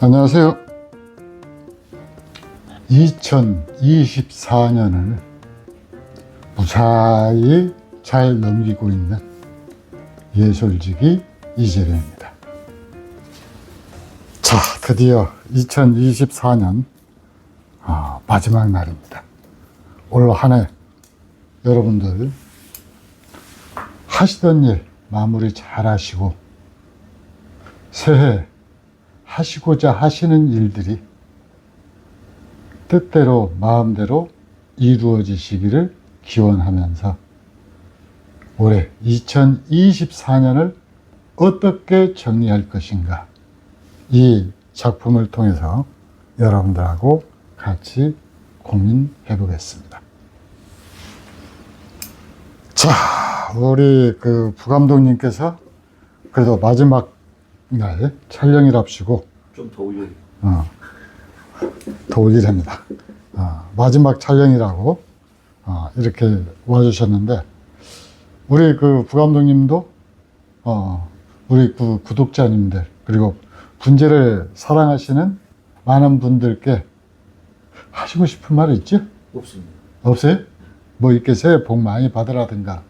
안녕하세요. 2024년을 무사히 잘 넘기고 있는 예술지기 이재룡입니다. 자, 드디어 2024년 마지막 날입니다. 올 한 해 여러분들 하시던 일 마무리 잘 하시고 새해 하시고자 하시는 일들이 뜻대로 마음대로 이루어지시기를 기원하면서 올해 2024년을 어떻게 정리할 것인가, 이 작품을 통해서 여러분들하고 같이 고민해 보겠습니다. 자, 우리 부감독님께서 그래도 마지막 날 촬영이랍시고 좀 더 올려. 더 올리랍니다. 마지막 촬영이라고 이렇게 와주셨는데, 우리 부감독님도 우리 구독자님들 그리고 분재를 사랑하시는 많은 분들께 하시고 싶은 말이 있죠? 없습니다. 없어요? 뭐 이렇게 새해 복 많이 받으라든가,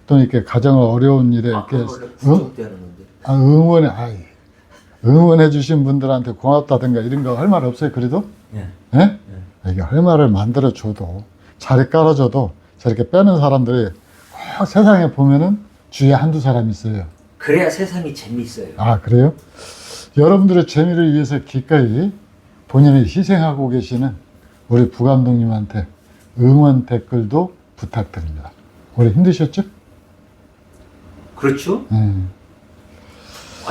또 이렇게 가정을 어려운 일에 이렇게 구정 때 하는데. 응원해 주신 분들한테 고맙다든가 이런 거 할 말 없어요? 그래도? 예. 예? 이게 할 말을 만들어 줘도, 자리 깔아줘도 저렇게 빼는 사람들이 꼭 세상에 보면은 주위에 한두 사람 있어요. 그래야 세상이 재미있어요. 그래요? 여러분들의 재미를 위해서 기꺼이 본인을 희생하고 계시는 우리 부감독님한테 응원 댓글도 부탁드립니다. 올해 힘드셨죠? 그렇죠?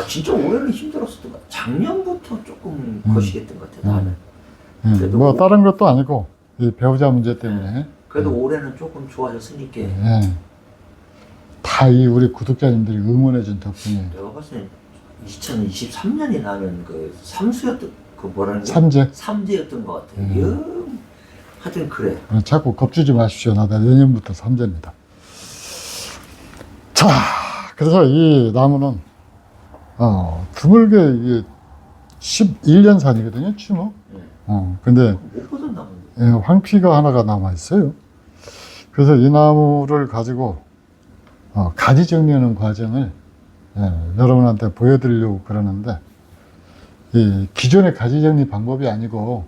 진짜 올해는 힘들었을 것 같아. 작년부터 조금 거시기했던 것 같아, 나는. 그래도 뭐 다른 것도 아니고 이 배우자 문제 때문에. 그래도 올해는 조금 좋아졌으니까. 다 이 우리 구독자님들이 응원해 준 덕분에. 내가 봤을 때 2023년이 나는 삼수였던, 삼재였던 것 같아. 하여튼 그래. 자꾸 겁주지 마십시오. 나 내년부터 삼재입니다. 자, 그래서 이 나무는 드물게 이게 11년산이거든요, 추모. 근데 못 보던 나무인데. 황피가 하나가 남아 있어요. 그래서 이 나무를 가지고 가지 정리하는 과정을 여러분한테 보여드리려고 그러는데, 이 기존의 가지 정리 방법이 아니고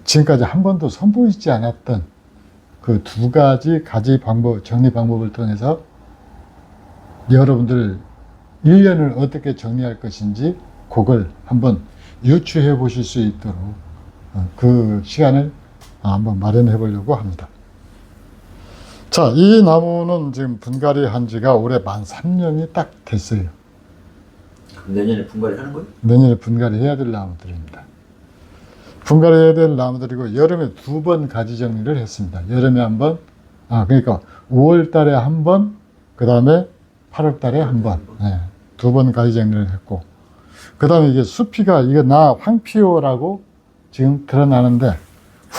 지금까지 한 번도 선보이지 않았던 그 두 가지 가지 정리 방법을 통해서 여러분들 1년을 어떻게 정리할 것인지 그걸 한번 유추해 보실 수 있도록 그 시간을 한번 마련해 보려고 합니다. 자, 이 나무는 지금 분갈이 한 지가 올해 만 3년이 딱 됐어요. 그럼 내년에 분갈이 하는 거예요? 내년에 분갈이 해야 될 나무들입니다. 분갈이 해야 될 나무들이고, 여름에 2번 가지 정리를 했습니다. 여름에 한 번, 그러니까 5월 달에 한 번, 그 다음에 8월 달에 한 번, 2번 가지 정리를 했고, 그 다음에 이게 수피가, 이게 황피오라고 지금 드러나는데,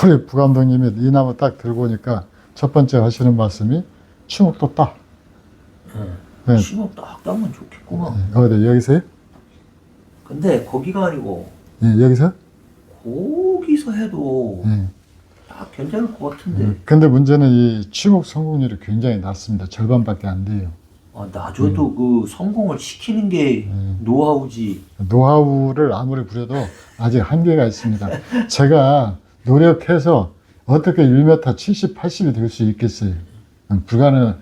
우리 부감독님이 이 나무 딱 들고 오니까 첫 번째 하시는 말씀이 추목도 따. 추목 딱 따면 좋겠구만. 어디, 여기서요? 근데 거기가 아니고. 여기서? 거기서 해도 괜찮을 것 같은데. 근데 문제는 이 추목 성공률이 굉장히 낮습니다. 절반밖에 안 돼요. 낮아도 그 성공을 시키는 게 노하우지. 노하우를 아무리 부려도 아직 한계가 있습니다. 제가 노력해서 어떻게 1m 70, 80이 될 수 있겠어요? 불가능.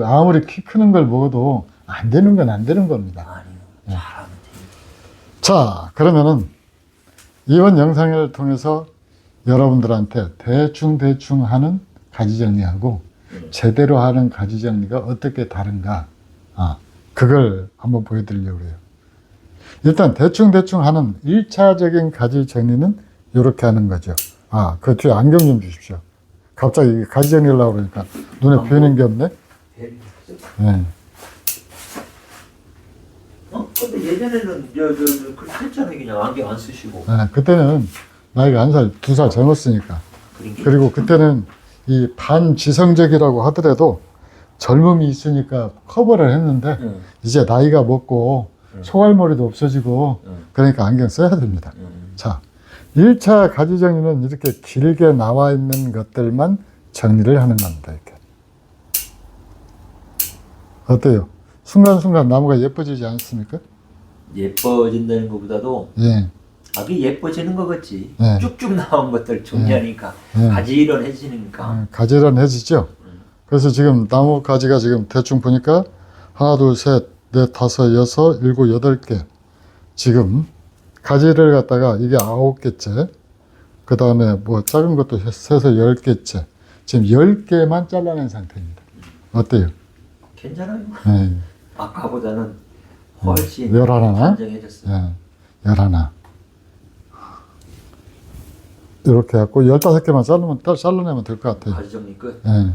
아무리 키 크는 걸 먹어도 안 되는 건 안 되는 겁니다. 잘하면 돼. 자, 그러면은 이번 영상을 통해서 여러분들한테 대충 하는 가지 정리하고 제대로 하는 가지 정리가 어떻게 다른가, 그걸 한번 보여드리려고 해요. 일단 대충 하는 1차적인 가지 정리는 이렇게 하는 거죠. 그 뒤에 안경 좀 주십시오. 갑자기 가지 정리하려고 그러니까 눈에 보이는 게 없네. 근데 예전에는 그렇게 했잖아요. 그냥 안경 안 쓰시고. 그때는 나이가 1살, 2살 젊었으니까. 그리고 그때는 이 반지성적이라고 하더라도 젊음이 있으니까 커버를 했는데, 이제 나이가 먹고 소갈머리도 없어지고 그러니까 안경 써야 됩니다. 자, 1차 가지 정리는 이렇게 길게 나와 있는 것들만 정리를 하는 겁니다. 이렇게. 어때요? 순간순간 나무가 예뻐지지 않습니까? 예뻐진다는 것보다도 예. 아기 예뻐지는 것 같지. 네. 쭉쭉 나온 것들 정리하니까 네. 가지런해지니까. 가지런해지죠? 그래서 지금 나무 가지가 지금 대충 보니까 하나, 둘, 셋, 넷, 다섯, 여섯, 일곱, 여덟 개. 지금 가지를 갖다가 이게 9개째. 그 다음에 뭐 작은 것도 세서 10개째. 지금 10개만 잘라낸 상태입니다. 어때요? 괜찮아요. 네. 아까보다는 훨씬 11. 단정해졌어요. 예, 11. 이렇게 해갖고 15개만 잘라내면 될 것 같아요. 가지 정리 끝. 예.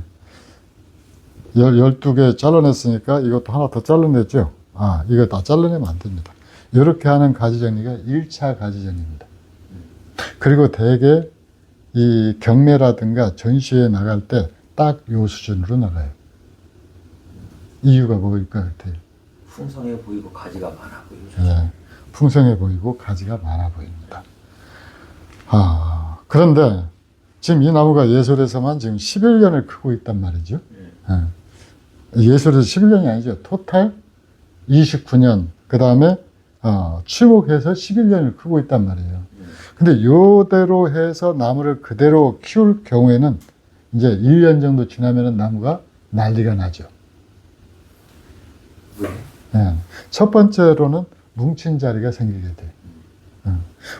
12개 잘라냈으니까 이것도 하나 더 잘라냈죠. 아, 이거 다 잘라내면 안 됩니다. 이렇게 하는 가지 정리가 1차 가지 정리입니다. 그리고 대개 이 경매라든가 전시회 나갈 때 딱 요 수준으로 나가요. 이유가 뭐일 것 같아요? 풍성해 보이고 가지가 많아 보이죠. 예, 풍성해 보이고 가지가 많아 보입니다. 아, 그런데 지금 이 나무가 예솔에서만 지금 11년을 크고 있단 말이죠. 예. 예솔에서 11년이 아니죠. 토탈 29년, 그 다음에 추목해서 11년을 크고 있단 말이에요. 근데 요대로 해서 나무를 그대로 키울 경우에는 이제 1년 정도 지나면은 나무가 난리가 나죠. 왜? 예. 첫 번째로는 뭉친 자리가 생기게 돼요.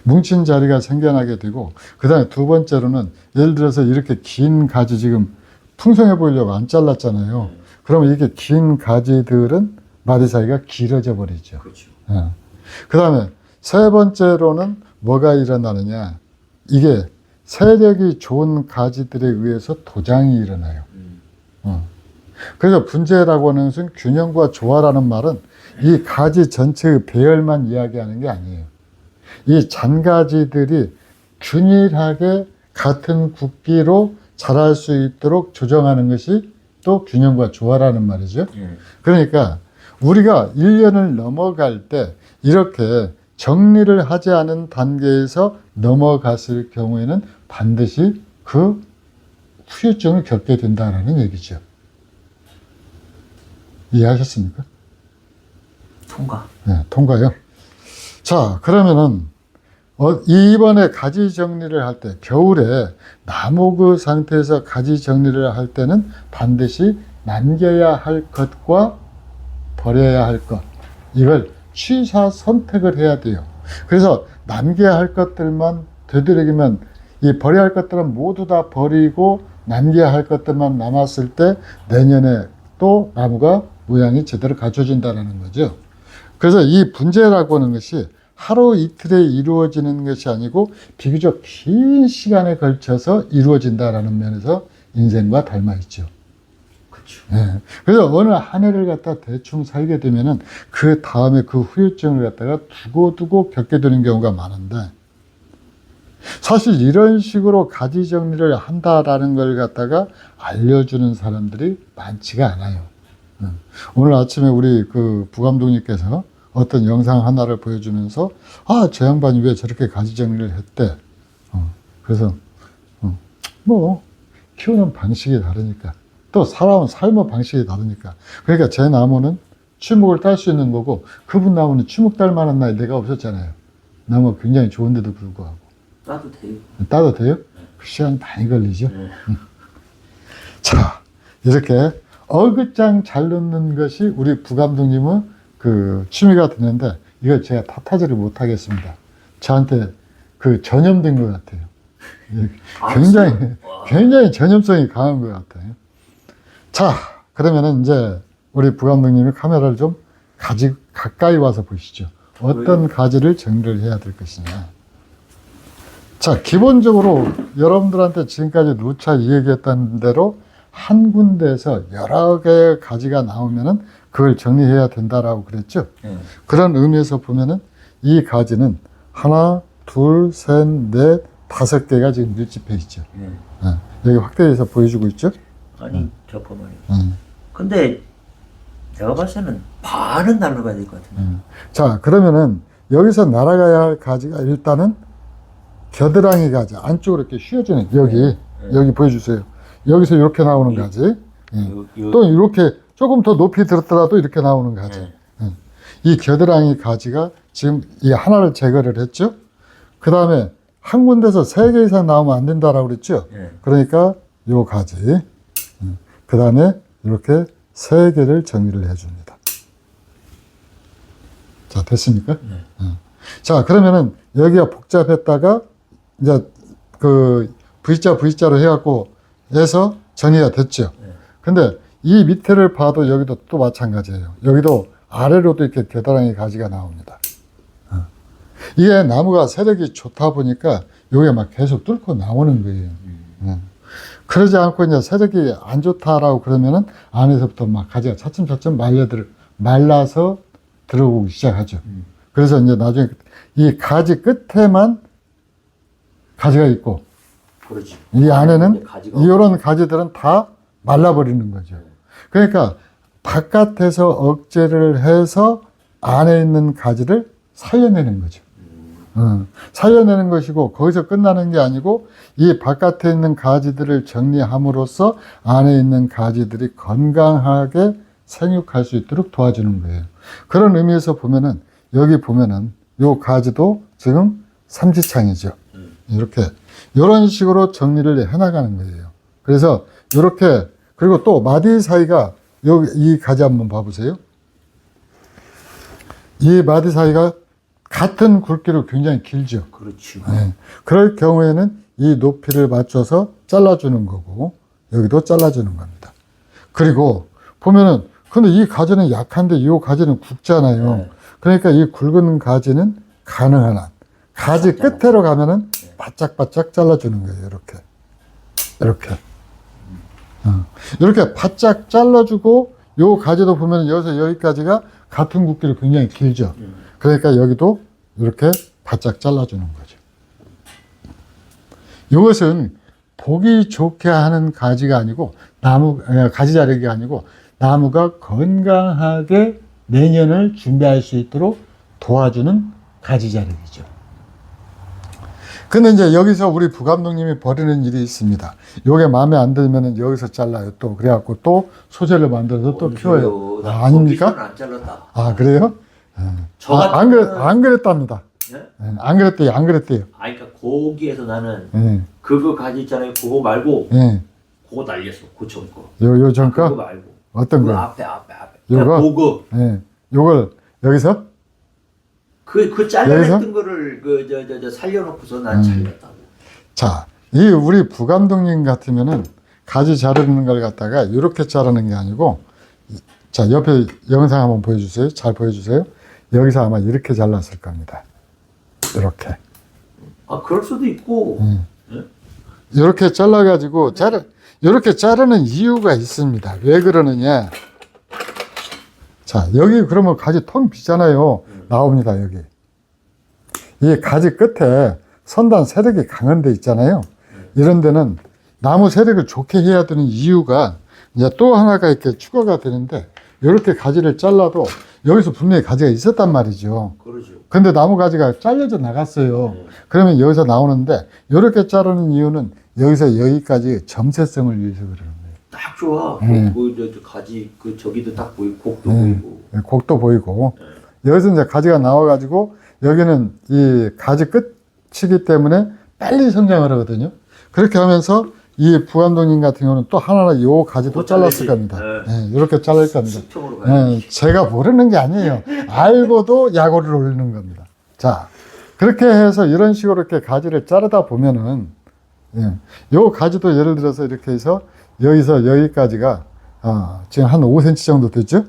뭉친 자리가 생겨나게 되고, 그 다음에 두 번째로는 예를 들어서 이렇게 긴 가지 지금 풍성해 보이려고 안 잘랐잖아요. 그러면 이렇게 긴 가지들은 마디 사이가 길어져 버리죠. 그렇죠. 그 다음에 세 번째로는 뭐가 일어나느냐. 이게 세력이 좋은 가지들에 의해서 도장이 일어나요. 그래서 분재라고 하는 것은 균형과 조화라는 말은 이 가지 전체의 배열만 이야기하는 게 아니에요. 이 잔가지들이 균일하게 같은 굵기로 자랄 수 있도록 조정하는 것이 또 균형과 조화라는 말이죠. 그러니까 우리가 1년을 넘어갈 때 이렇게 정리를 하지 않은 단계에서 넘어갔을 경우에는 반드시 그 후유증을 겪게 된다는 얘기죠. 이해하셨습니까? 통과. 네, 통과요. 자, 그러면은 이번에 가지 정리를 할 때, 겨울에 나무 그 상태에서 가지 정리를 할 때는 반드시 남겨야 할 것과 버려야 할 것, 이걸 취사 선택을 해야 돼요. 그래서 남겨야 할 것들만 되도록이면 이 버려야 할 것들은 모두 다 버리고 남겨야 할 것들만 남았을 때 내년에 또 나무가 모양이 제대로 갖춰진다는 거죠. 그래서 이 분재라고 하는 것이 하루 이틀에 이루어지는 것이 아니고 비교적 긴 시간에 걸쳐서 이루어진다는 면에서 인생과 닮아 있죠. 그렇죠. 예. 그래서 어느 한 해를 갖다 대충 살게 되면은 그 다음에 그 후유증을 갖다가 두고두고 겪게 되는 경우가 많은데, 사실 이런 식으로 가지 정리를 한다라는 걸 갖다가 알려주는 사람들이 많지가 않아요. 오늘 아침에 우리 그 부감독님께서 어떤 영상 하나를 보여주면서 저 양반이 왜 저렇게 가지 정리를 했대. 그래서 뭐 키우는 방식이 다르니까, 또 사람은 삶의 방식이 다르니까. 그러니까 제 나무는 추목을 딸 수 있는 거고 그분 나무는 추목 딸 만한 나이가 없었잖아요. 나무가 굉장히 좋은데도 불구하고. 따도 돼요. 따도 돼요? 그 시간 많이 걸리죠. 자, 이렇게 어긋장 잘 넣는 것이 우리 부감독님은 그 취미가 됐는데, 이걸 제가 탓하지를 못하겠습니다. 저한테 그 전염된 것 같아요. 굉장히 전염성이 강한 것 같아요. 자, 그러면은 이제 우리 부감독님이 카메라를 좀 가까이 와서 보시죠. 어떤 가지를 정리를 해야 될 것이냐. 자, 기본적으로 여러분들한테 지금까지 누차 이야기했던 대로 한 군데에서 여러 개의 가지가 나오면은 그걸 정리해야 된다라고 그랬죠. 그런 의미에서 보면은 이 가지는 하나, 둘, 셋, 넷, 5개가 지금 밀집해 있죠. 여기 확대해서 보여주고 있죠. 아니, 잠깐만요. 근데 내가 봤을 때는 반은 날아가야 될 것 같은데. 자, 그러면은 여기서 날아가야 할 가지가 일단은 겨드랑이 가지 안쪽으로 이렇게 휘어지는 여기 여기 보여주세요. 여기서 이렇게 나오는 가지. 또 이렇게 조금 더 높이 들었더라도 이렇게 나오는 가지. 이 겨드랑이 가지가 지금 이 하나를 제거를 했죠. 그 다음에 한 군데서 3개 이상 나오면 안 된다라고 그랬죠. 그러니까 요 가지. 그 다음에 이렇게 3개를 정리를 해줍니다. 자, 됐습니까? 자, 그러면은 여기가 복잡했다가 이제 그 V자로 해갖고 해서 정리가 됐죠. 근데 이 밑에를 봐도 여기도 또 마찬가지예요. 여기도 아래로도 이렇게 겨드랑이 가지가 나옵니다. 이게 나무가 세력이 좋다 보니까 요게 막 계속 뚫고 나오는 거예요. 그러지 않고 이제 세력이 안 좋다라고 그러면은 안에서부터 막 가지가 차츰차츰 말라서 들어오기 시작하죠. 그래서 이제 나중에 이 가지 끝에만 가지가 있고, 그렇지. 이 안에는 가지가 이런 가지들은 다 말라버리는 거죠. 그러니까 바깥에서 억제를 해서 안에 있는 가지를 살려내는 거죠. 살려내는 것이고 거기서 끝나는 게 아니고 이 바깥에 있는 가지들을 정리함으로써 안에 있는 가지들이 건강하게 생육할 수 있도록 도와주는 거예요. 그런 의미에서 보면은 여기 보면은 요 가지도 지금 삼지창이죠. 이렇게 이런 식으로 정리를 해나가는 거예요. 그래서 이렇게 그리고 또 마디 사이가 여기 이 가지 한번 봐보세요. 이 마디 사이가 같은 굵기로 굉장히 길죠. 그렇죠. 네. 그럴 경우에는 이 높이를 맞춰서 잘라주는 거고 여기도 잘라주는 겁니다. 그리고 보면은 근데 이 가지는 약한데 이 가지는 굵잖아요. 네. 그러니까 이 굵은 가지는 가능한 한 가지 끝으로 가면은 바짝바짝 잘라주는 거예요. 이렇게 이렇게 바짝 잘라주고 요 가지도 보면 여기서 여기까지가 같은 굵기로 굉장히 길죠. 그러니까 여기도 이렇게 바짝 잘라주는 거죠. 이것은 보기 좋게 하는 가지가 아니고 가지 자르기가 아니고 나무가 건강하게 내년을 준비할 수 있도록 도와주는 가지 자르기죠. 근데 이제 여기서 우리 부감독님이 벌이는 일이 있습니다. 요게 마음에 안 들면은 여기서 잘라요. 또 그래갖고 또 소재를 만들어서 또 키워요. 아닙니까? 안 잘랐다. 아, 그래요? 안 그랬답니다. 네? 안 그랬대요. 그러니까 거기에서 나는 예. 그거 가지 있잖아요. 그거 말고 예. 그거 날렸어. 고천 거. 요 전 그거 거? 말고. 어떤 그 거? 앞에. 요거? 보고 예. 요걸 여기서? 그 잘라냈던 거를 살려놓고서 난 잘렸다고. 자, 이 우리 부감독님 같으면은 가지 자르는 걸 갖다가 이렇게 자르는 게 아니고, 자, 옆에 영상 한번 보여주세요. 잘 보여주세요. 여기서 아마 이렇게 잘랐을 겁니다. 이렇게. 아, 그럴 수도 있고. 이렇게 잘라가지고 이렇게 자르는 이유가 있습니다. 왜 그러느냐? 자, 여기 그러면 가지 텅 비잖아요. 나옵니다, 여기. 이 가지 끝에 선단 세력이 강한 데 있잖아요. 이런 데는 나무 세력을 좋게 해야 되는 이유가 이제 또 하나가 이렇게 추가가 되는데, 이렇게 가지를 잘라도 여기서 분명히 가지가 있었단 말이죠. 그러죠. 근데 나무 가지가 잘려져 나갔어요. 그러면 여기서 나오는데, 이렇게 자르는 이유는 여기서 여기까지 점세성을 위해서 그러는 거예요. 딱 좋아. 저 가지 저기도 딱 보이고 곡도 보이고. 곡도 보이고. 여기서 이제 가지가 나와가지고 여기는 이 가지 끝이기 때문에 빨리 성장을 하거든요. 그렇게 하면서 이 부감독님 같은 경우는 또 하나는 요 가지도 잘랐을 겁니다. 이렇게 잘릴 겁니다. 제가 모르는 게 아니에요. 알고도 약오를 올리는 겁니다. 자, 그렇게 해서 이런 식으로 이렇게 가지를 자르다 보면은, 요 가지도 예를 들어서 이렇게 해서 여기서 여기까지가 지금 한 5cm 정도 됐죠?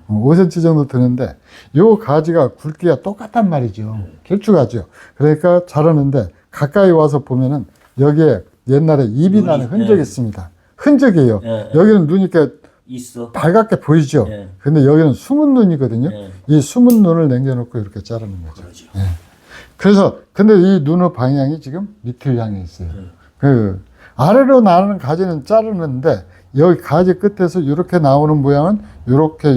5cm 정도 되는데 요 가지가 굵기가 똑같단 말이죠. 길쭉하죠. 그러니까 자르는데 가까이 와서 보면은 여기에 옛날에 잎이 나는 흔적이 있습니다. 흔적이에요. 여기는 눈이 이렇게 있어. 밝게 보이죠. 근데 여기는 숨은 눈이거든요. 이 숨은 눈을 남겨놓고 이렇게 자르는 거죠. 그렇죠. 그래서 근데 이 눈의 방향이 지금 밑을 향해 있어요. 그 아래로 나는 가지는 자르는데 여기 가지 끝에서 이렇게 나오는 모양은 이렇게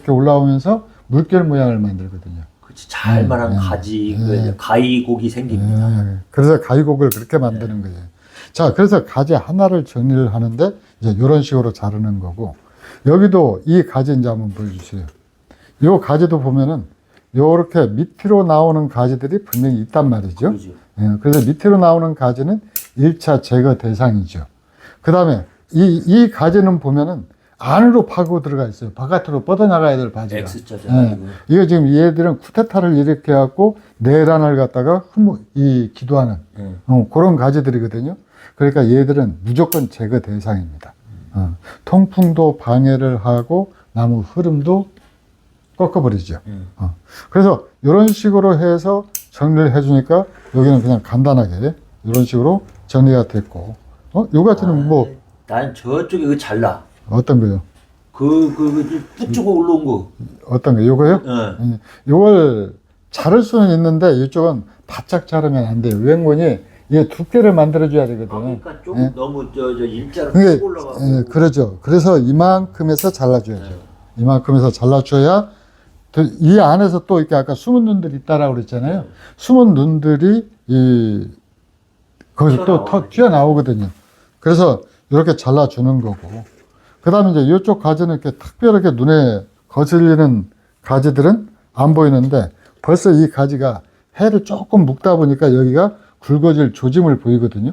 올라오면서 물결 모양을 만들거든요. 그렇지. 잘만한 가지, 가위곡이 생깁니다. 그래서 가위곡을 그렇게 만드는 거예요. 자, 그래서 가지 하나를 정리를 하는데 이제 이런 식으로 자르는 거고, 여기도 이 가지 이제 한번 보여주세요. 요 가지도 보면은 요렇게 밑으로 나오는 가지들이 분명히 있단 말이죠. 그렇죠. 그래서 밑으로 나오는 가지는 1차 제거 대상이죠. 그 다음에 이 가지는 보면은 안으로 파고 들어가 있어요. 바깥으로 뻗어나가야 될 바지가. X자잖아요. 이거 지금 얘들은 쿠데타를 일으켜갖고 내란을 갖다가 기도하는 그런 가지들이거든요. 그러니까 얘들은 무조건 제거 대상입니다. 통풍도 방해를 하고 나무 흐름도 꺾어버리죠. 그래서 이런 식으로 해서 정리를 해주니까 여기는 그냥 간단하게 이런 식으로 정리가 됐고, 요 같은 뭐 난 저쪽에 그 잘라. 어떤 거요? 뿌쭈고 올라온 거. 어떤 거? 요거요? 네. 요걸 자를 수는 있는데 이쪽은 바짝 자르면 안 돼요. 웬건이 이게 두께를 만들어줘야 되거든요. 그러니까 좀 너무 일자로 그게 쭉 올라가고. 그러죠. 그래서 이만큼에서 잘라줘야죠. 이만큼에서 잘라줘야 이 안에서 또 이렇게 아까 숨은 눈들이 있다라고 그랬잖아요. 숨은 눈들이 거기서 또 튀어나오거든요. 그래서 이렇게 잘라주는 거고, 그 다음에 이제 이쪽 가지는 이렇게 특별하게 눈에 거슬리는 가지들은 안 보이는데 벌써 이 가지가 해를 조금 묵다 보니까 여기가 굵어질 조짐을 보이거든요.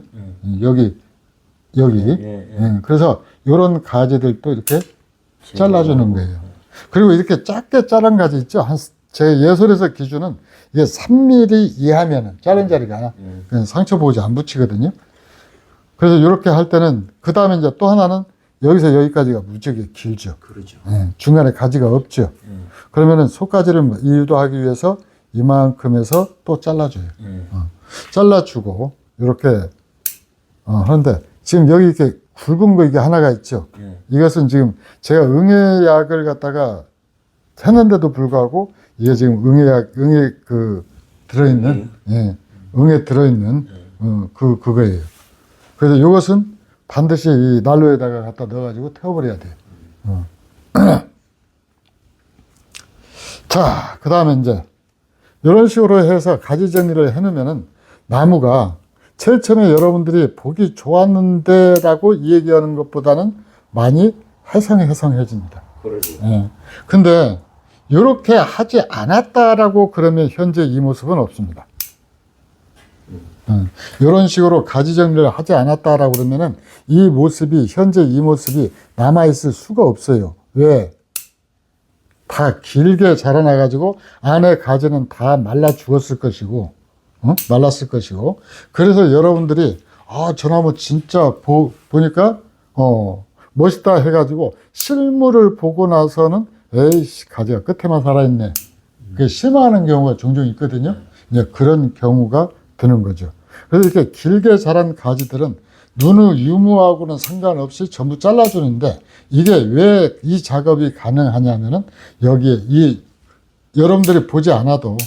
여기. 그래서 이런 가지들도 이렇게 잘라주는 거예요. 그리고 이렇게 작게 자른 가지 있죠. 제 예술에서 기준은 이게 3mm 이하면은 자른 자리가 그냥 상처 보호제 안 붙이거든요. 그래서 이렇게 할 때는 그 다음에 이제 또 하나는 여기서 여기까지가 무지하게 길죠. 그렇죠. 중간에 가지가 없죠. 그러면은 속가지를 유도하기 위해서 이만큼에서 또 잘라줘요. 잘라주고 이렇게 하는데 지금 여기 이렇게 굵은 거 이게 하나가 있죠. 이것은 지금 제가 응애약을 갖다가 했는데도 불구하고 이게 지금 응애 들어있는 응애 들어있는 그거예요. 그래서 이것은 반드시 이 난로에다가 갖다 넣어가지고 태워버려야 돼요. 자, 그 다음에 이제 이런 식으로 해서 가지 정리를 해놓으면은 나무가 제일 처음에 여러분들이 보기 좋았는데 라고 이 얘기하는 것보다는 많이 해성해집니다. 그러지. 근데 이렇게 하지 않았다라고 그러면 현재 이 모습은 없습니다. 이런 식으로 가지 정리를 하지 않았다라고 그러면은 이 모습이, 현재 이 모습이 남아있을 수가 없어요. 왜? 다 길게 자라나가지고 안에 가지는 다 말라 죽었을 것이고, 말랐을 것이고, 그래서 여러분들이, 저 나무 진짜 보니까, 멋있다 해가지고 실물을 보고 나서는, 에이씨, 가지가 끝에만 살아있네. 그게 실망하는 경우가 종종 있거든요. 이제 그런 경우가 드는 거죠. 그래서 이렇게 길게 자란 가지들은 눈의 유무하고는 상관없이 전부 잘라주는데, 이게 왜 이 작업이 가능하냐면은 여기에 여러분들이 보지 않아도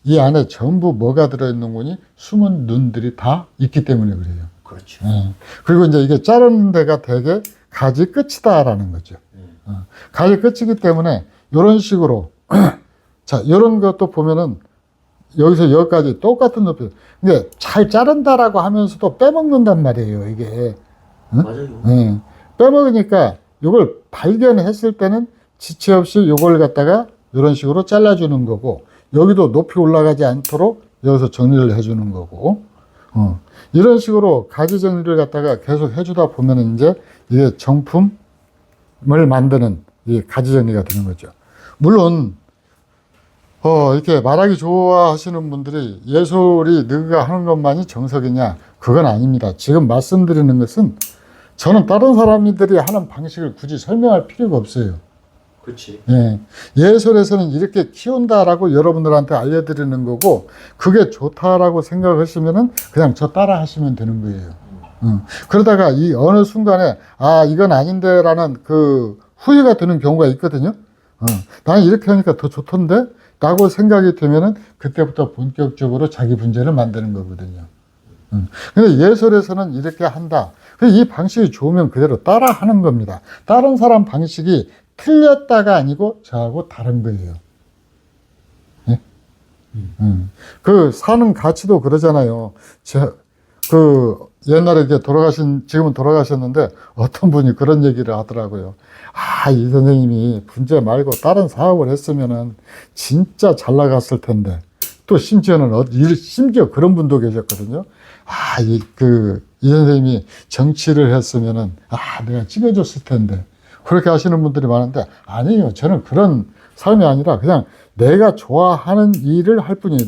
이 안에 전부 뭐가 들어있는 거니 숨은 눈들이 다 있기 때문에 그래요. 그렇죠. 그리고 이제 이게 자르는 데가 되게 가지 끝이다라는 거죠. 가지 끝이기 때문에 이런 식으로 자, 이런 것도 보면은 여기서 여기까지 똑같은 높이. 근데 잘 자른다라고 하면서도 빼먹는단 말이에요, 이게. 맞아요. 빼먹으니까 이걸 발견했을 때는 지체 없이 이걸 갖다가 이런 식으로 잘라주는 거고, 여기도 높이 올라가지 않도록 여기서 정리를 해주는 거고, 이런 식으로 가지 정리를 갖다가 계속 해주다 보면 이제 이게 정품을 만드는 이 가지 정리가 되는 거죠. 물론, 이렇게 말하기 좋아하시는 분들이 예술이 너가 하는 것만이 정석이냐? 그건 아닙니다. 지금 말씀드리는 것은 저는 다른 사람들이 하는 방식을 굳이 설명할 필요가 없어요. 그렇지. 예술에서는 이렇게 키운다라고 여러분들한테 알려드리는 거고, 그게 좋다라고 생각하시면은 그냥 저 따라 하시면 되는 거예요. 그러다가 이 어느 순간에, 이건 아닌데라는 그 후회가 드는 경우가 있거든요. 나는 이렇게 하니까 더 좋던데? 라고 생각이 되면은 그때부터 본격적으로 자기 분재를 만드는 거거든요. 근데 예술에서는 이렇게 한다. 이 방식이 좋으면 그대로 따라 하는 겁니다. 다른 사람 방식이 틀렸다가 아니고 저하고 다른 거예요. 예? 그 사는 가치도 그러잖아요. 옛날에 이제 지금은 돌아가셨는데 어떤 분이 그런 얘기를 하더라고요. 아, 이 선생님이 분재 말고 다른 사업을 했으면은 진짜 잘 나갔을 텐데. 또 심지어는, 심지어 그런 분도 계셨거든요. 아, 이 선생님이 정치를 했으면은, 아, 내가 찍어줬을 텐데. 그렇게 하시는 분들이 많은데, 아니에요. 저는 그런 삶이 아니라 그냥 내가 좋아하는 일을 할 뿐이에요.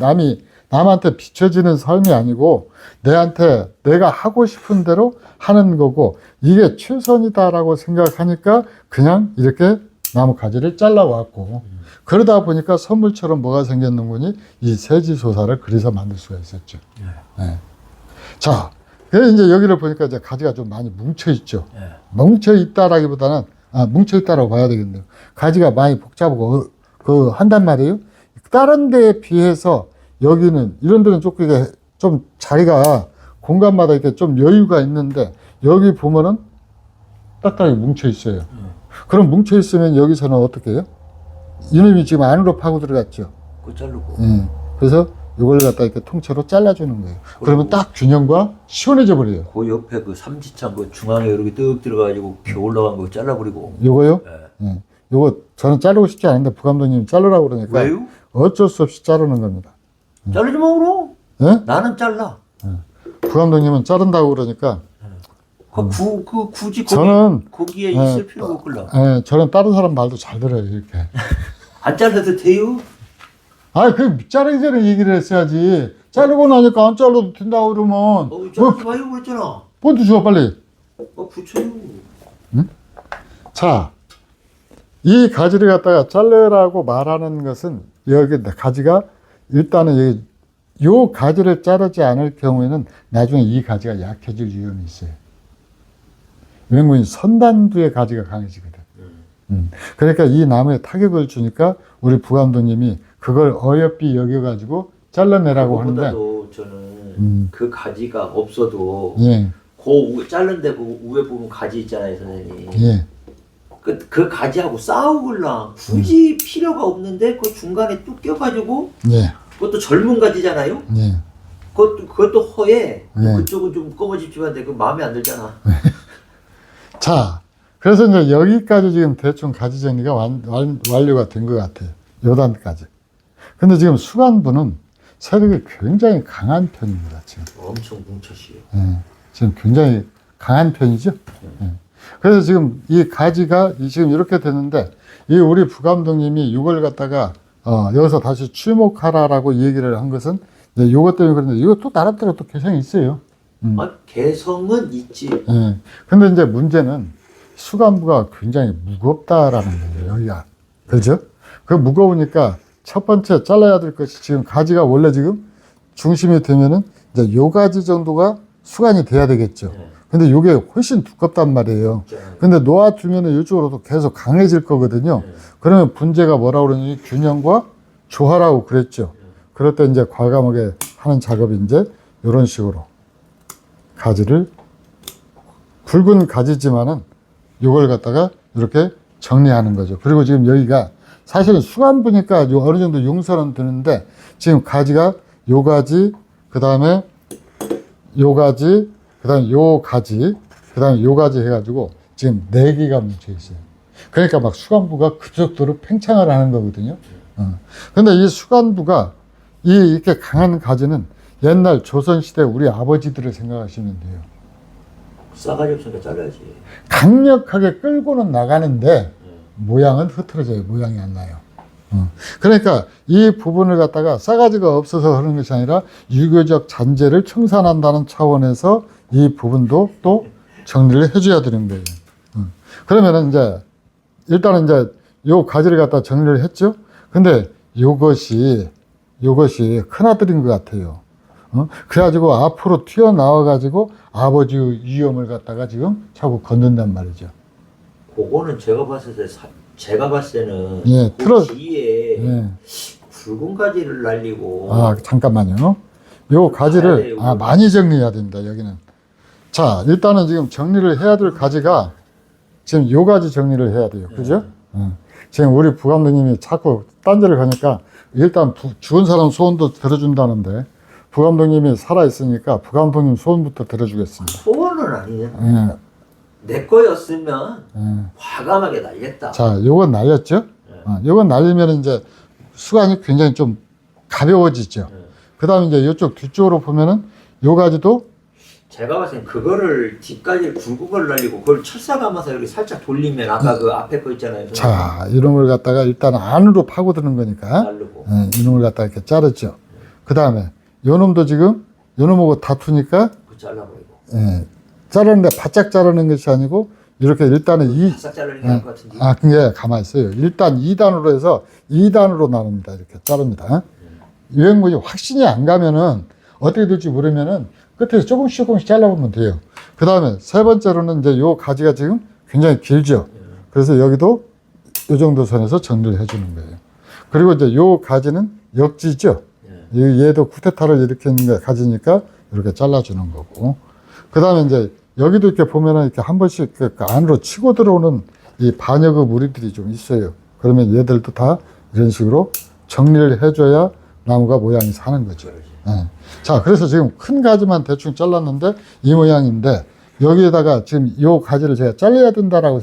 남한테 비춰지는 삶이 아니고, 내가 하고 싶은 대로 하는 거고, 이게 최선이다라고 생각하니까 그냥 이렇게 나무 가지를 잘라왔고, 그러다 보니까 선물처럼 뭐가 생겼는군이 이 세지소사를 그래서 만들 수가 있었죠. 네. 자, 그래서 이제 여기를 보니까 이제 가지가 좀 많이 뭉쳐있죠. 뭉쳐있다라기보다는, 뭉쳐있다라고 봐야 되겠네요. 가지가 많이 복잡하고, 한단 말이에요. 다른 데에 비해서 여기는, 이런 데는 좀 자리가 공간마다 이렇게 좀 여유가 있는데, 여기 보면은 딱딱하게 뭉쳐있어요. 그럼 뭉쳐있으면 여기서는 어떻게 해요? 이놈이 지금 안으로 파고 들어갔죠. 그거 자르고. 그래서 이걸 갖다 이렇게 통째로 잘라주는 거예요. 그러면 딱 균형과 시원해져 버려요. 그 옆에 그 삼지창 그 중앙에 이렇게 뜩 들어가지고 기 올라간 거 잘라버리고. 요거요? 예. 요거 저는 자르고 싶지 않은데 부감독님 자르라고 그러니까. 왜요? 어쩔 수 없이 자르는 겁니다. 자르지 마 그럼. 예? 나는 잘라. 부감독님은 자른다고 그러니까. 굳이 거기에 예, 있을 필요가 없걸라. 예, 저는 다른 사람 말도 잘 들어요, 이렇게. 안 잘라도 돼요? 자르기 전에 얘기를 했어야지. 자르고 나니까 안 잘라도 된다고 그러면. 자르지 마요 그랬잖아. 본드 줘, 빨리. 붙여요. 자, 이 가지를 갖다가 자르라고 말하는 것은 여기 가지가 일단은 요 가지를 자르지 않을 경우에는 나중에 이 가지가 약해질 위험이 있어요. 왜냐면 선단부의 가지가 강해지거든. 그러니까 이 나무에 타격을 주니까 우리 부감독님이 그걸 어여삐 여겨가지고 잘라내라고 하는데. 그것보다도 저는 그 가지가 없어도 예. 자른데 그 위에 보면 가지 있잖아요, 선생님. 예. 그 가지하고 싸우길랑 굳이 필요가 없는데 그 중간에 뚝 껴가지고 예. 그것도 젊은 가지잖아요. 예. 그것도 허해. 예. 그쪽은 좀 검어집집한데 그 마음에 안 들잖아. 자, 그래서 이제 여기까지 지금 대충 가지 정리가 완료가 된 것 같아요. 요 단까지. 근데 지금 수간부는 세력이 굉장히 강한 편입니다, 지금. 엄청 뭉쳐시요. 예, 지금 굉장히 강한 편이죠. 예. 그래서 지금 이 가지가 지금 이렇게 됐는데, 이 우리 부감독님이 이걸 갖다가, 여기서 다시 추목하라라고 얘기를 한 것은, 이제 요것 때문에 그런데, 이거 또 나름대로 또 개성이 있어요. 개성은 있지. 예. 근데 이제 문제는 수간부가 굉장히 무겁다라는 거예요, 여기가. 그죠? 그 무거우니까 첫 번째 잘라야 될 것이 지금 가지가 원래 지금 중심이 되면은 이제 요 가지 정도가 수간이 돼야 되겠죠. 근데 요게 훨씬 두껍단 말이에요. 근데 놓아두면은 이쪽으로도 계속 강해질 거거든요. 그러면 분재가 뭐라고 그러니 균형과 조화라고 그랬죠. 그럴 때 이제 과감하게 하는 작업이 이제 이런 식으로 가지를 굵은 가지지만은 요걸 갖다가 이렇게 정리하는 거죠. 그리고 지금 여기가 사실은 수간부니까 어느 정도 용서는 드는데 지금 가지가 요 가지, 그 다음에 요 가지, 그 다음에 요 가지, 그 다음에 요 가지 해가지고 지금 4개가 뭉쳐 있어요. 그러니까 막 수간부가 그 정도로 팽창을 하는 거거든요. 근데 이 수간부가 이렇게 강한 가지는 옛날 조선시대 우리 아버지들을 생각하시면 돼요. 싸가지 없으니까 잘라야지. 강력하게 끌고는 나가는데 모양은 흐트러져요. 모양이 안 나요. 그러니까 이 부분을 갖다가 싸가지가 없어서 하는 것이 아니라 유교적 잔재를 청산한다는 차원에서 이 부분도 또 정리를 해줘야 되는 거예요. 그러면은 이제 일단은 이제 요 가지를 갖다 정리를 했죠. 근데 요것이 큰아들인 것 같아요. 그래가지고 앞으로 튀어나와가지고 아버지 위험을 갖다가 지금 자꾸 건든단 말이죠. 그거는 제가 봤을 때는 예, 그 뒤에 예. 붉은 가지를 날리고. 잠깐만요. 요 가지를 많이 정리해야 됩니다. 여기는. 자, 일단은 지금 정리를 해야 될 가지가 지금 요 가지 정리를 해야 돼요. 그죠? 지금 우리 부감독님이 자꾸 딴지를 가니까 일단 죽은 사람 소원도 들어준다는데 부감독님이 살아있으니까 부감독님 소원부터 들어주겠습니다. 소원은 아니에요. 내 거였으면 과감하게 날렸다. 자, 요건 날렸죠? 요건 날리면 이제 수간이 굉장히 좀 가벼워지죠. 그 다음에 이제 이쪽 뒤쪽으로 보면은 요 가지도 제가 봤을 땐 그거를 뒷까지 굵은 걸 날리고 그걸 철사 감아서 이렇게 살짝 돌리면 아까 그 앞에 거 있잖아요. 자, 이런 걸 갖다가 일단 안으로 파고드는 거니까 자르고. 이놈을 갖다가 이렇게 자르죠. 그 다음에 요 놈도 지금 요 놈하고 다투니까 그거 잘라버리고. 자르는데 바짝 자르는 것이 아니고 이렇게 일단은 바싹 자르는 게 나을 것 같은데. 그게 가만히 있어요. 일단 2단으로 해서 2단으로 나눕니다. 이렇게 자릅니다. 유행물이 확신이 안 가면은 어떻게 될지 모르면은 끝에서 조금씩 잘라보면 돼요. 그 다음에 세 번째로는 이제 요 가지가 지금 굉장히 길죠. 그래서 여기도 요 정도 선에서 정리를 해주는 거예요. 그리고 이제 요 가지는 역지죠. 얘도 쿠데타를 일으키는 가지니까 이렇게 잘라주는 거고. 그 다음에 이제 여기도 이렇게 보면은 이렇게 한 번씩 그 안으로 치고 들어오는 이 반역의 무리들이 좀 있어요. 그러면 얘들도 다 이런 식으로 정리를 해줘야 나무가 모양이 사는 거죠. 자, 그래서 지금 큰 가지만 대충 잘랐는데 이 모양인데 여기에다가 지금 이 가지를 제가 잘라야 된다라고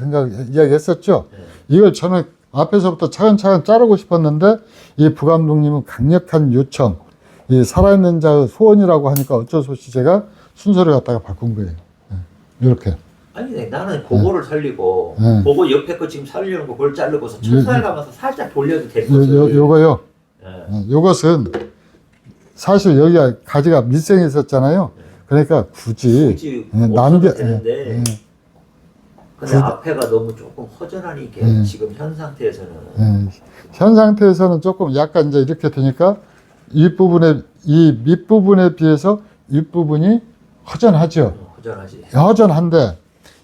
이야기했었죠. 이걸 저는 앞에서부터 차근차근 자르고 싶었는데 이 부감독님은 강력한 요청, 이 살아있는 자의 소원이라고 하니까 어쩔 수 없이 제가 순서를 갖다가 바꾼 거예요. 이렇게. 아니, 나는 그거를 살리고 그거 옆에 거 지금 살리는 거 그걸 자르고서 철사를 감아서 살짝 돌려도 될 거죠. 요거요. 요것은 사실 여기가 가지가 밀생이 있었잖아요. 그러니까 굳이 남겨 되는데 근데 앞에가 너무 조금 허전하니까 지금 현 상태에서는 현 상태에서는 조금 약간 이제 이렇게 되니까 이 밑부분에 비해서 윗부분이 허전하죠. 허전하지. 허전한데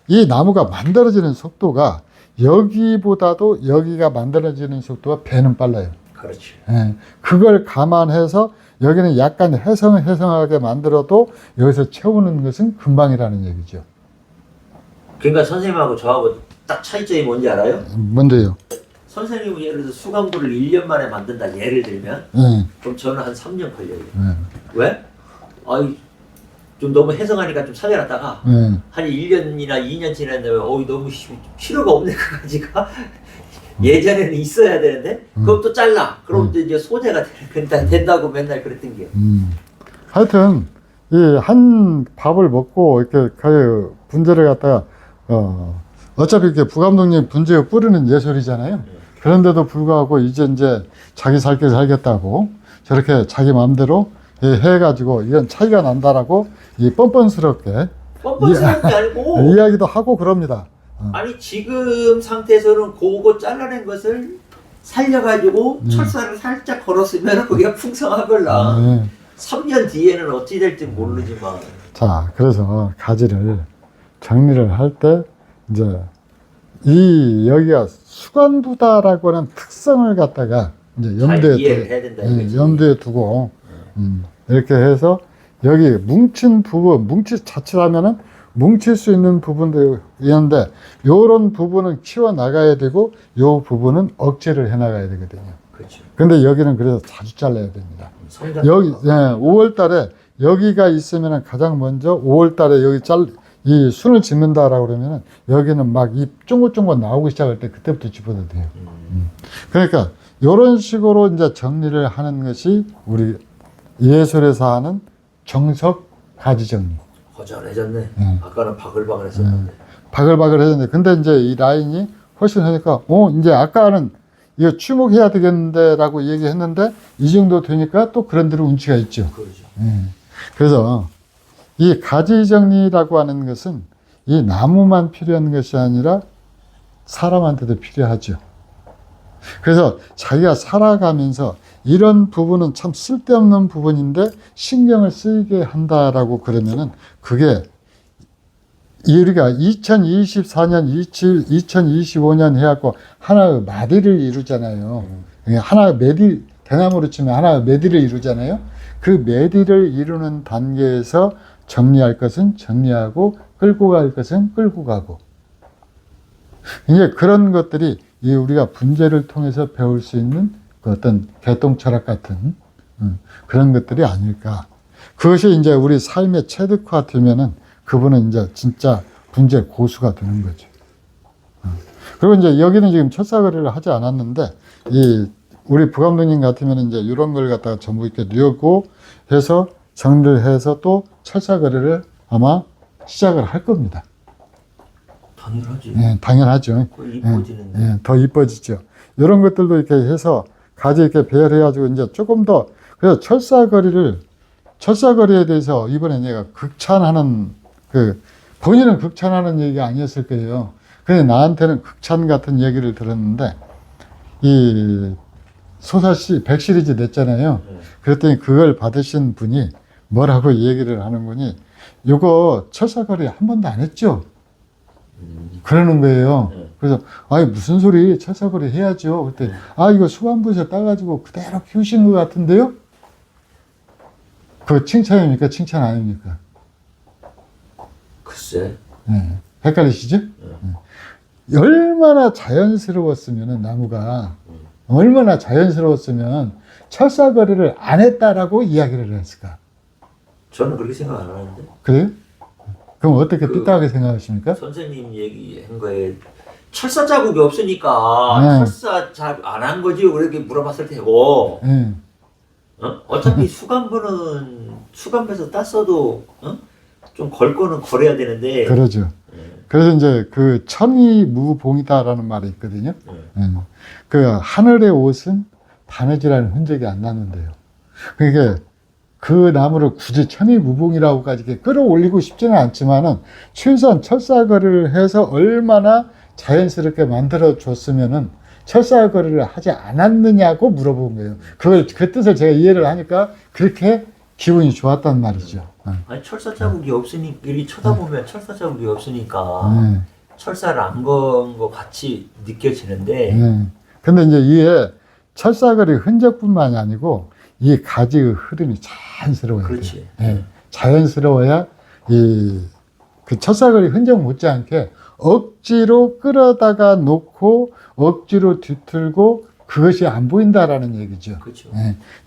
이 나무가 만들어지는 속도가 여기보다도 여기가 만들어지는 속도가 배는 빨라요. 그렇지. 그걸 감안해서 여기는 약간 해성하게 만들어도 여기서 채우는 것은 금방이라는 얘기죠. 그러니까 선생님하고 저하고 딱 차이점이 뭔지 알아요? 뭔데요? 선생님은 예를 들어서 수강부를 1년 만에 만든다 예를 들면 그럼 저는 한 3년 걸려요. 왜? 좀 너무 해성하니까 좀 살려놨다가 한 1년이나 2년 지났는데 너무 필요가 없네 그 가지가 예전에는 있어야 되는데 그럼 또 잘라. 그럼 또 이제 소재가 된다고 맨날 그랬던 게. 하여튼 이 한 밥을 먹고 이렇게 분재를 갖다가 어차피 이렇게 부감독님 분재에 뿌리는 예술이잖아요. 그런데도 불구하고 이제 자기 살 길 살겠다고 저렇게 자기 마음대로 해가지고 이건 차이가 난다라고 이 뻔뻔스럽게 아니고 이야기도 하고 그럽니다. 아니 지금 상태에서는 그거 잘라낸 것을 살려가지고 철사를 살짝 걸었으면 그게 풍성하걸라. 3년 뒤에는 어찌 될지 모르지만. 자, 그래서 가지를 정리를 할 때 이제 여기가 수간부다라고 하는 특성을 갖다가 이제 염두에 두고 이렇게 해서 여기 뭉친 부분, 자칫하면은 뭉칠 수 있는 부분도 있는데 요런 부분은 키워 나가야 되고 요 부분은 억제를 해 나가야 되거든요. 그렇죠. 근데 여기는 그래서 자주 잘라야 됩니다. 여기 5월 달에 여기가 있으면은 가장 먼저 5월 달에 여기 이 순을 짓는다라고 그러면은 여기는 막 이 쫑긋쫑긋 나오기 시작할 때 그때부터 집어도 돼요. 그러니까 요런 식으로 이제 정리를 하는 것이 우리 예술에서 하는 정석 가지 정리. 허전해졌네. 아까는 바글바글 했었는데. 바글바글 했는데, 근데 이제 이 라인이 훨씬 하니까, 이제 아까는 이거 추목해야 되겠는데, 라고 얘기했는데, 이 정도 되니까 또 그런 대로 운치가 있죠. 그렇죠. 그래서 이 가지 정리라고 하는 것은 이 나무만 필요한 것이 아니라 사람한테도 필요하죠. 그래서 자기가 살아가면서 이런 부분은 참 쓸데없는 부분인데 신경을 쓰이게 한다라고 그러면은 그게 우리가 2024년, 2025년 해갖고 하나의 마디를 이루잖아요. 하나의 대나무로 치면 하나의 메디를 이루잖아요. 그 매리를 이루는 단계에서 정리할 것은 정리하고 끌고 갈 것은 끌고 가고, 이제 그런 것들이 이 우리가 분재를 통해서 배울 수 있는 그 어떤 개똥 철학 같은 그런 것들이 아닐까. 그것이 이제 우리 삶의 체득화되면은 그분은 이제 진짜 분재 고수가 되는 거죠. 그리고 이제 여기는 지금 철사거리를 하지 않았는데, 이 우리 부감독님 같으면 이제 이런 걸 갖다가 전부 이렇게 뉘었고 해서 정리를 해서 또 철사거리를 아마 시작을 할 겁니다. 당연하지. 예, 당연하죠. 이뻐지는데. 예, 더 이뻐지죠. 이런 것들도 이렇게 해서 가지 이렇게 배열해가지고 이제 조금 더, 그래서 철사거리에 대해서 이번에 내가 극찬하는, 본인은 극찬하는 얘기가 아니었을 거예요. 근데 나한테는 극찬 같은 얘기를 들었는데, 이 소사시 100시리즈 냈잖아요. 그랬더니 그걸 받으신 분이 뭐라고 얘기를 하는 분이, 요거 철사거리 한 번도 안 했죠? 그러는 거예요. 그래서, 아니, 무슨 소리, 철사거리 해야죠. 그때, 이거 수반부에서 따가지고 그대로 키우신 것 같은데요? 그 칭찬입니까? 칭찬 아닙니까? 글쎄. 네. 헷갈리시죠? 얼마나 자연스러웠으면, 나무가, 얼마나 자연스러웠으면 철사거리를 안 했다라고 이야기를 했을까? 저는 그렇게 생각 안 하는데. 그래요? 그럼 어떻게 삐딱하게 생각하십니까? 선생님 얘기한 거에 철사 자국이 없으니까 네. 철사 잘 안 한 거지 그렇게 물어봤을 테고, 예. 어차피 수감에서 땄어도 좀 걸 거는 걸어야 되는데. 그러죠. 그래서 이제 그 천이무봉이다라는 말이 있거든요. 그 하늘의 옷은 바느질하는 흔적이 안 나는데요. 그러니까 그 나무를 굳이 천이무봉이라고까지 이렇게 끌어올리고 싶지는 않지만은 최소한 철사거리를 해서 얼마나 자연스럽게 만들어 줬으면은 철사거리를 하지 않았느냐고 물어본 거예요. 그 뜻을 제가 이해를 하니까 그렇게 기분이 좋았단 말이죠. 아니 철사 자국이 없으니까 이리 쳐다보면 철사 자국이 없으니까 철사를 안 건 거 같이 느껴지는데. 근데 이제 이게 철사거리 흔적뿐만이 아니고 이 가지의 흐름이 자연스러워야 돼요. 그렇지. 자연스러워야 그 철사거리 흔적 못지않게 억지로 끌어다가 놓고 억지로 뒤틀고 그것이 안 보인다라는 얘기죠. 그렇죠.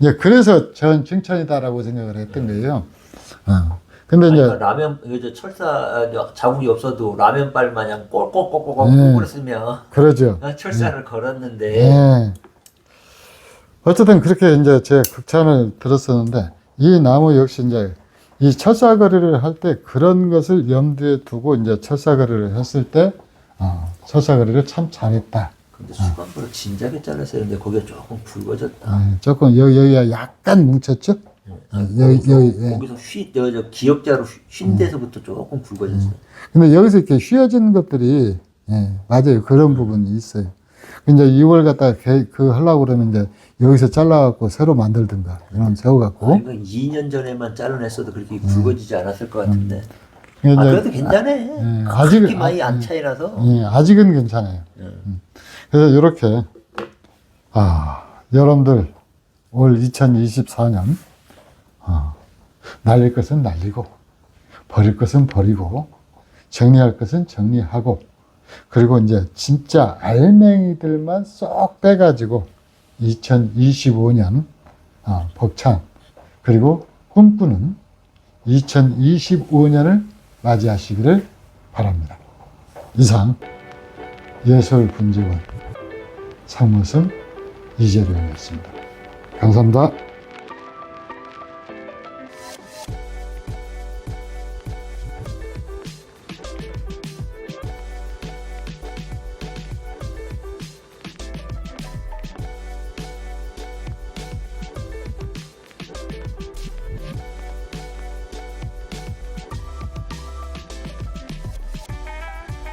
이제 그래서 전 칭찬이다라고 생각을 했던 거예요. 근데 이제 그러니까 라면 이제 철사 자국이 없어도 라면발 마냥 꼴꼴꼴꼴 끓었으면 그러죠. 철사를 걸었는데. 네. 어쨌든 그렇게 이제 제 극찬을 들었었는데, 이 나무 역시 이제 이 철사거리를 할 때 그런 것을 염두에 두고 이제 철사거리를 했을 때, 철사거리를 참 잘했다. 근데 수감부를 진작에 잘랐어야 했는데 거기가 조금 붉어졌다. 조금 여기가 약간 뭉쳤죠? 거기서 저 기역자로 쉰 데서부터 조금 붉어졌어요. 근데 여기서 이렇게 휘어진 것들이, 맞아요. 그런 부분이 있어요. 이제 이걸 갖다가 하려고 그러면 이제 여기서 잘라갖고 새로 만들든가, 이런 세워갖고. 이거 2년 전에만 잘라냈어도 그렇게 붉어지지 않았을 것 같은데. 그러니까 이제 그래도 괜찮네. 그렇게 많이 안 차이라서. 아직은 괜찮아요. 그래서 이렇게, 여러분들 올 2024년, 날릴 것은 날리고, 버릴 것은 버리고, 정리할 것은 정리하고, 그리고 이제 진짜 알맹이들만 쏙 빼가지고 2025년 벅찬, 그리고 꿈꾸는 2025년을 맞이하시기를 바랍니다. 이상 예술분재원 상무선 이재룡이었습니다. 감사합니다.